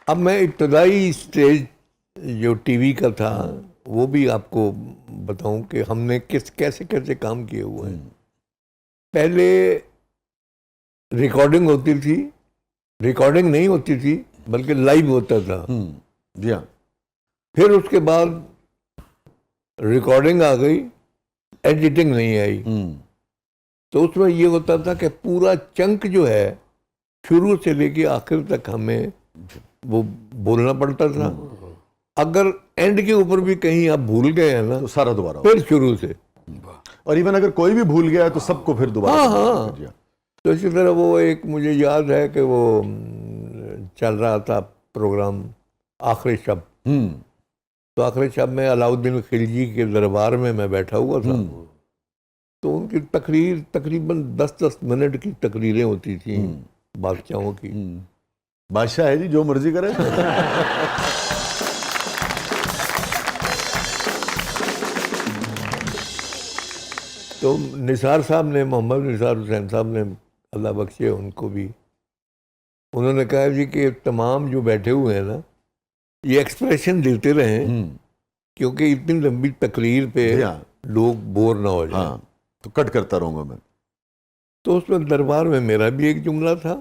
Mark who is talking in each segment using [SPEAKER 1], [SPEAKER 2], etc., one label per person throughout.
[SPEAKER 1] अब मैं इब्तदाई स्टेज जो टीवी का था वो भी आपको बताऊं कि हमने कैसे कैसे काम किए हुए हैं। पहले रिकॉर्डिंग होती थी, रिकॉर्डिंग नहीं होती थी बल्कि लाइव होता था।
[SPEAKER 2] जी हाँ।
[SPEAKER 1] फिर उसके बाद रिकॉर्डिंग आ गई, एडिटिंग नहीं आई। तो उसमें ये होता था कि पूरा चंक जो है शुरू से लेके आखिर तक हमें वो बोलना पड़ता था। अगर एंड के ऊपर भी कहीं आप भूल गए हैं ना
[SPEAKER 2] तो सारा दोबारा
[SPEAKER 1] फिर शुरू से।
[SPEAKER 2] और इवन अगर कोई भी भूल गया तो सबको फिर दोबारा।
[SPEAKER 1] हाँ। तो इसी तरह वो एक मुझे याद है कि वो चल रहा था प्रोग्राम आखिरी शब। तो आखिरी शब में अलाउद्दीन खिलजी के दरबार में मैं बैठा हुआ था। तो उनकी तकरीर तकरीबन 10-10 मिनट की तकरीरें होती थी बादशाहों की।
[SPEAKER 2] बादशाह है जी, जो मर्जी करे।
[SPEAKER 1] तो निसार साहब ने, मोहम्मद निसार हुसैन साहब ने, अल्लाह बख्शे उनको भी, उन्होंने कहा जी कि तमाम जो बैठे हुए हैं ना ये एक्सप्रेशन देते रहें क्योंकि इतनी लंबी तकरीर पे लोग बोर ना हो जाए।
[SPEAKER 2] हाँ, तो कट करता रहूंगा मैं।
[SPEAKER 1] तो उसमें दरबार में मेरा भी एक जुमला था।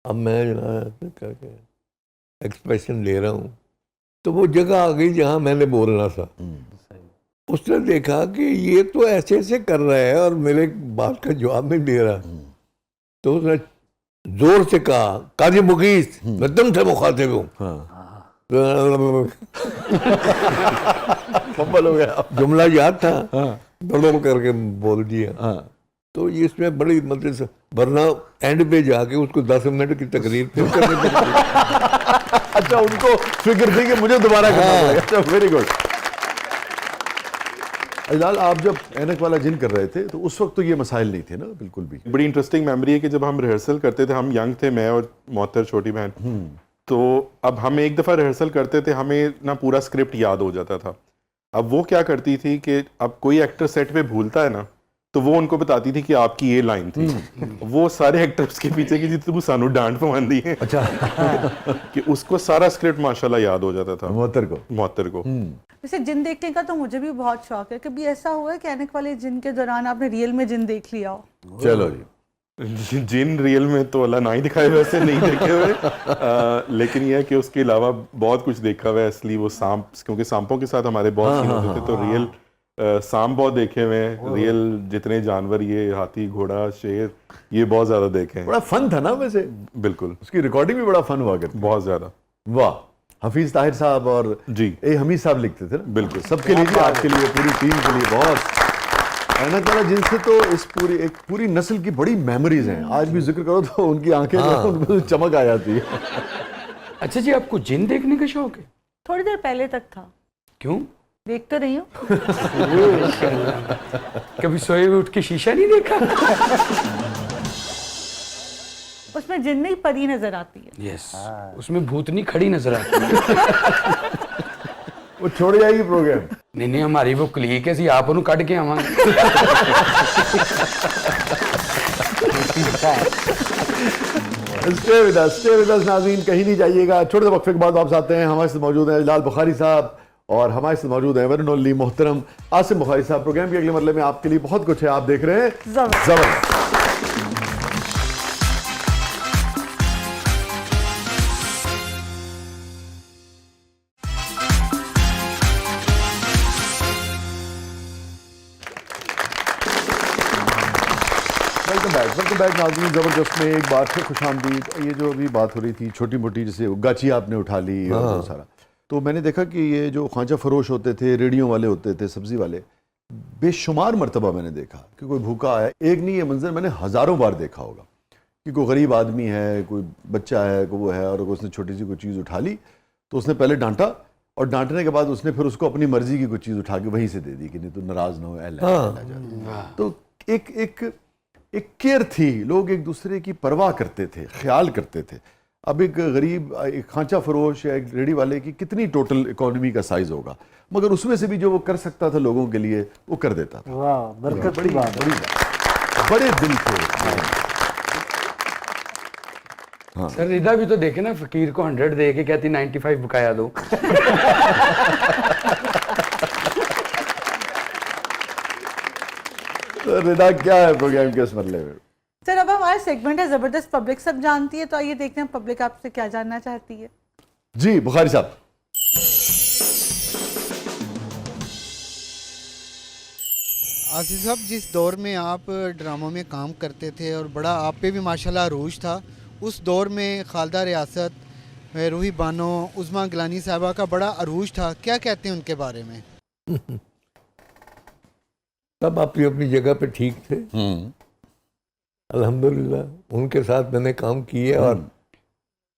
[SPEAKER 1] अब मैं करके एक्सप्रेशन ले रहा हूँ तो वो जगह आ गई जहाँ मैंने बोलना था। उसने देखा कि ये तो ऐसे ऐसे कर रहा है और मेरे बात का जवाब नहीं दे रहा। तो उसने जोर से कहा, काजी मुगीस मैं तुमसे मुखातिब हूँ।
[SPEAKER 2] फंबल हो गया।
[SPEAKER 1] जुमला याद था, दड़ों करके बोल दिया। तो ये इसमें बड़ी मदद से, वरना एंड पे जाके उसको 10 मिनट की तकरीर फिर करनी पड़ती।
[SPEAKER 2] अच्छा, उनको फिक्र थी कि मुझे दोबारा करना पड़ेगा। अच्छा, वेरी गुड। अजलाल, आप जब ऐनक वाला जिन कर रहे थे तो उस वक्त तो ये मसाइल नहीं थे ना बिल्कुल भी।
[SPEAKER 3] बड़ी इंटरेस्टिंग मेमोरी है कि जब हम रिहर्सल करते थे, हम यंग थे, मैं और मोहतर छोटी बहन, तो अब हम एक दफ़ा रिहर्सल करते थे, हमें ना पूरा स्क्रिप्ट याद हो जाता था। अब वो क्या करती थी कि अब कोई एक्टर सेट पे भूलता है ना तो वो उनको बताती थी कि आपकी ये लाइन थी। वो सारे एक्टर्स के पीछे की जी तू सानू डांट पवांदी है।
[SPEAKER 2] अच्छा।
[SPEAKER 3] कि उसको सारा स्क्रिप्ट माशाल्लाह याद हो जाता था
[SPEAKER 2] मोहतर को।
[SPEAKER 4] वैसे जिन देखने का तो मुझे भी बहुत शौक है। कभी ऐसा हुआ है कि ऐनक वाले जिन के दौरान आपने रियल में जिन देख लिया हो?
[SPEAKER 2] चलो जी।
[SPEAKER 3] जिन रियल में तो अल्लाह ना ही दिखाए, वैसे नहीं देखे हुए। लेकिन यह है कि उसके अलावा बहुत कुछ देखा हुआ है। इसलिए वो सांप, क्योंकि सांपों के साथ हमारे बहुत सीन होते थे, तो रियल सांप बहुत देखे हुए हैं। रियल जितने जानवर, ये हाथी, घोड़ा, शेर, ये बहुत ज्यादा देखे हैं।
[SPEAKER 2] बड़ा फन था ना वैसे।
[SPEAKER 3] बिल्कुल,
[SPEAKER 2] उसकी रिकॉर्डिंग भी बड़ा फन हुआ करती,
[SPEAKER 3] बहुत ज्यादा।
[SPEAKER 2] वाह। हफीज ताहिर साहब और
[SPEAKER 3] जी
[SPEAKER 2] ए हमीद साहब लिखते थे ना।
[SPEAKER 3] बिल्कुल,
[SPEAKER 2] सबके लिए भी, आपके लिए, पूरी टीम के लिए बहुत। ऐनक वाला जिनसे तो इस पूरी नस्ल की बड़ी मेमोरीज हैं। आज भी जिक्र करो तो उनकी आंखें उनमें चमक आ जाती है।
[SPEAKER 5] अच्छा जी, आपको जिन देखने का शौक है?
[SPEAKER 4] थोड़ी देर पहले तक था।
[SPEAKER 5] क्यों?
[SPEAKER 4] देख तो रही हूँ।
[SPEAKER 5] कभी सोए हुए उठ के शीशा नहीं देखा?
[SPEAKER 4] उसमें जिन नहीं, परी नजर आती है।
[SPEAKER 5] यस, उसमें भूतनी खड़ी नजर आती है।
[SPEAKER 2] वो छोड़ जाएगी प्रोग्राम।
[SPEAKER 5] नहीं, हमारी वो क्लिक है सी, आप उन्हें कट के आवांगे।
[SPEAKER 2] स्टे विद अस नाज़रीन, कहीं नहीं जाइएगा। छोटे से वक्फे के बाद वापस आते हैं। हमारे साथ मौजूद हैं अजलाल बुखारी साहब और हमारे साथ मौजूद हैं वन एंड ओनली मोहतरम आसिम बुखारी साहब। प्रोग्राम के अगले मरले में आपके लिए बहुत कुछ है। आप देख रहे हैं ज़बरदस्त। वेलकम बैक नाज़रीन। ज़बरदस्त में एक बार फिर खुशामदीद। ये जो अभी बात हो रही थी छोटी मोटी, जैसे गाची आपने उठा ली और बहुत सारा, तो मैंने देखा कि ये जो खांचा फरोश होते थे, रेडियो वाले होते थे, सब्जी वाले, बेशुमार मरतबा मैंने देखा कि कोई भूखा है। एक नहीं, ये मंजर मैंने हज़ारों बार देखा होगा कि कोई गरीब आदमी है, कोई बच्चा है, कोई वो है, और उसने छोटी सी कोई चीज़ उठा ली तो उसने पहले डांटा, और डांटने के बाद उसने फिर उसको अपनी मर्जी की कोई चीज़ उठा के वहीं से दे दी कि नहीं तो नाराज़ ना हो। तो एक केयर थी, लोग एक दूसरे की परवाह करते थे, ख्याल करते थे। अब एक गरीब, एक खांचा फरोश या एक रेडी वाले की कितनी टोटल इकोनॉमी का साइज होगा, मगर उसमें से भी जो वो कर सकता था लोगों के लिए वो कर देता था।
[SPEAKER 6] वाह, बरकत
[SPEAKER 2] बड़ी
[SPEAKER 6] की बात।
[SPEAKER 2] बड़ी बात, बड़े दिल थे।
[SPEAKER 5] सर रिदा भी तो देखे ना, फकीर को 100 दे के कहती 95 बकाया दो।
[SPEAKER 2] तो रिदा क्या है प्रोग्राम के इस मरले में?
[SPEAKER 4] सर अब हमारा सेगमेंट है जबरदस्त पब्लिक सब जानती है, तो आइए देखते हैं पब्लिक आपसे क्या जानना चाहती है।
[SPEAKER 2] जी बुखारी साहब।
[SPEAKER 6] आसिफ साहब, जिस दौर में आप ड्रामों में काम करते थे और बड़ा आप पे भी माशाल्लाह अरूज था, उस दौर में खालदा रियासत, रूही बानो, उस्मा गिलानी साहबा का बड़ा अरूज था, क्या कहते हैं उनके बारे में?
[SPEAKER 1] सब अपनी अपनी जगह पे ठीक थे, अल्हम्दुलिल्लाह। उनके साथ मैंने काम किया और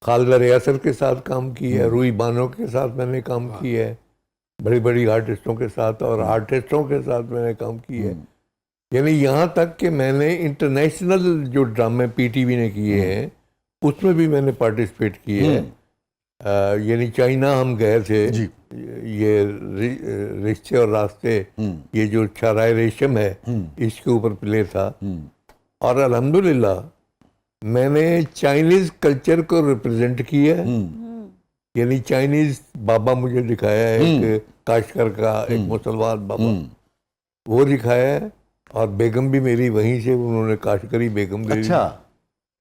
[SPEAKER 1] खालदा रियासत के साथ काम किया, रूही बानो के साथ मैंने काम किया है, बड़ी बड़ी आर्टिस्टों के साथ, और आर्टिस्टों के साथ मैंने काम किया है। यानी यहाँ तक कि मैंने इंटरनेशनल जो ड्रामे पीटीवी ने किए हैं उसमें भी मैंने पार्टिसिपेट किए हैं। यानी चाइना हम गए थे, ये रिश्ते और रास्ते, ये जो छराय रेशम है इसके ऊपर प्ले था, और अल्हम्दुलिल्लाह मैंने चाइनीज कल्चर को रिप्रेजेंट किया है। यानी चाइनीज बाबा मुझे दिखाया है, एक काशकर का एक मुसलमान बाबा, वो दिखाया है, और बेगम भी मेरी वहीं से, उन्होंने काशकरी बेगम गई।
[SPEAKER 2] अच्छा।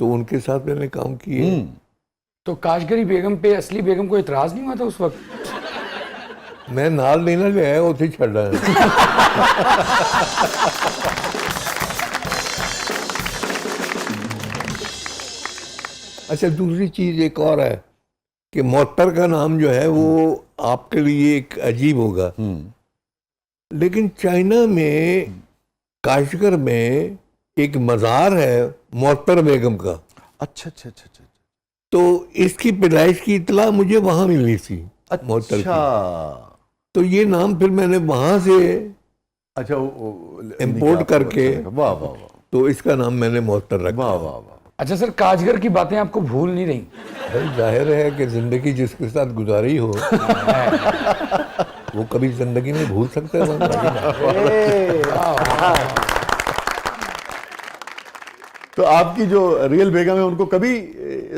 [SPEAKER 1] तो उनके साथ मैंने काम किए।
[SPEAKER 5] तो काशगरी बेगम पे असली बेगम को इतराज नहीं हुआ था उस वक्त?
[SPEAKER 1] मैं नाल नहीं ना ले आया, उसे छड़ा है। अच्छा, दूसरी चीज एक और है कि मोहत्तर का नाम जो है वो आपके लिए एक अजीब होगा, लेकिन चाइना में काशगर में एक मज़ार है मोहत्तर बेगम का।
[SPEAKER 2] अच्छा अच्छा अच्छा अच्छा।
[SPEAKER 1] तो इसकी पैदाइश की इतला मुझे वहां मिली थी, मोहत्तर की।
[SPEAKER 2] अच्छा।
[SPEAKER 1] तो ये नाम फिर मैंने वहां से
[SPEAKER 2] अच्छा
[SPEAKER 1] इम्पोर्ट करके,
[SPEAKER 2] वाह वाह वाह,
[SPEAKER 1] तो इसका नाम मैंने मोहत्तर रखा।
[SPEAKER 2] वाह वाह वाह।
[SPEAKER 5] अच्छा सर, काशगर की बातें आपको भूल नहीं रही?
[SPEAKER 1] भाई जाहिर है कि जिंदगी जिसके साथ गुजारी हो वो कभी जिंदगी में भूल सकता है।
[SPEAKER 2] तो आपकी जो रियल बेगम है, उनको कभी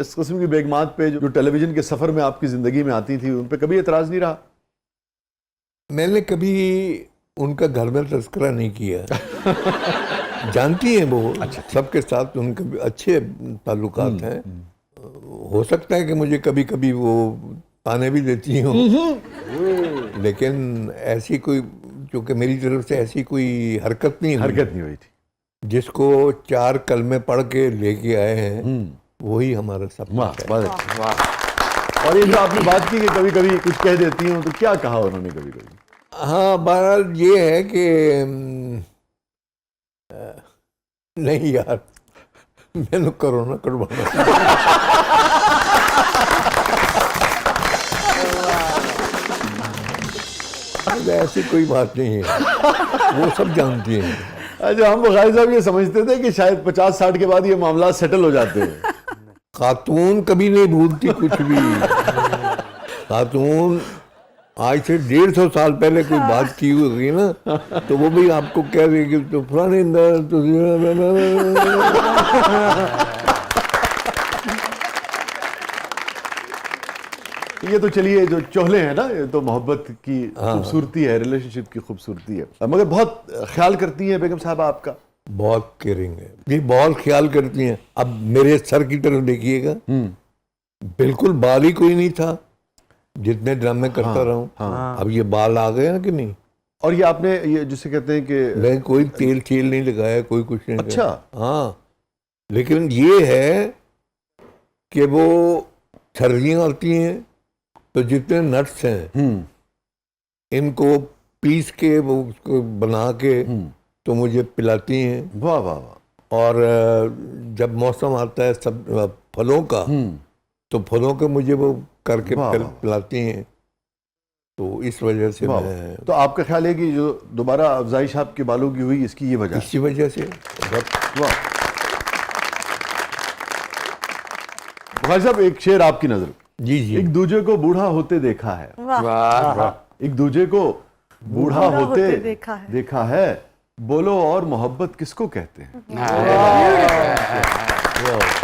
[SPEAKER 2] इस किस्म की बेगमात पे जो टेलीविजन के सफर में आपकी जिंदगी में आती थी, उन पे कभी एतराज नहीं रहा?
[SPEAKER 1] मैंने कभी उनका घर में तस्करा नहीं किया। जानती हैं वो, सबके साथ उनके भी अच्छे ताल्लुकात हैं। हो सकता है कि मुझे कभी कभी वो ताने भी देती हूँ, लेकिन ऐसी कोई, जो कि मेरी तरफ से ऐसी कोई हरकत नहीं
[SPEAKER 2] हुई थी।
[SPEAKER 1] जिसको 4 कलमे पढ़ के लेके आए हैं वही हमारा सपना है।
[SPEAKER 2] वाह। और ये जो आपने बात की कि कभी कभी कुछ कह देती हूँ, तो क्या कहा उन्होंने कभी कभी?
[SPEAKER 1] हाँ, बहरहाल ये है कि नहीं यार, मैंने कोरोना कटवाना। ऐसी कोई बात नहीं है, वो सब जानती हैं।
[SPEAKER 2] अच्छा, हम बुखारी साहब ये समझते थे कि शायद 50-60 के बाद ये मामला सेटल हो जाते हैं।
[SPEAKER 1] खातून कभी नहीं भूलती कुछ भी। खातून आज से 150 साल पहले कोई बात की होगी ना, तो वो भी आपको कह देगी तो फलाने तो
[SPEAKER 2] ये तो चलिए जो चोहले हैं ना, ये तो मोहब्बत की खूबसूरती है, रिलेशनशिप की खूबसूरती है। मगर बहुत ख्याल करती हैं बेगम साहबा आपका?
[SPEAKER 1] बहुत केयरिंग है जी, बहुत ख्याल करती हैं। अब मेरे सर की तरफ देखिएगा, बिल्कुल बाल ही कोई नहीं था जितने ड्रामे करता रहा हूँ। अब ये बाल आ गए हैं कि नहीं?
[SPEAKER 2] और ये आपने ये जिसे कहते हैं कि
[SPEAKER 1] मैं कोई तेल चेल नहीं लगाया, कोई कुछ नहीं।
[SPEAKER 2] अच्छा।
[SPEAKER 1] हाँ, लेकिन ये है कि वो सर्दियाँ आती हैं तो जितने नट्स हैं इनको पीस के वो उसको बना के तो मुझे पिलाती हैं।
[SPEAKER 2] वाह वाह वाह।
[SPEAKER 1] और जब मौसम आता है सब फलों का, तो फलों के मुझे वो करके पिलाती हैं। तो इस वजह से मैं,
[SPEAKER 2] तो आपका ख्याल है कि जो दोबारा अफजाइश आपके बालों की हुई, इसकी ये वजह?
[SPEAKER 1] इसी वजह से।
[SPEAKER 2] वाह। भाई साहब, एक शेर आपकी नजर।
[SPEAKER 1] जी जी।
[SPEAKER 2] एक दूजे को बूढ़ा होते देखा है।
[SPEAKER 5] वाह।
[SPEAKER 2] एक दूजे को बूढ़ा होते
[SPEAKER 4] देखा है।
[SPEAKER 2] बोलो और मोहब्बत किसको कहते हैं?
[SPEAKER 5] वाह।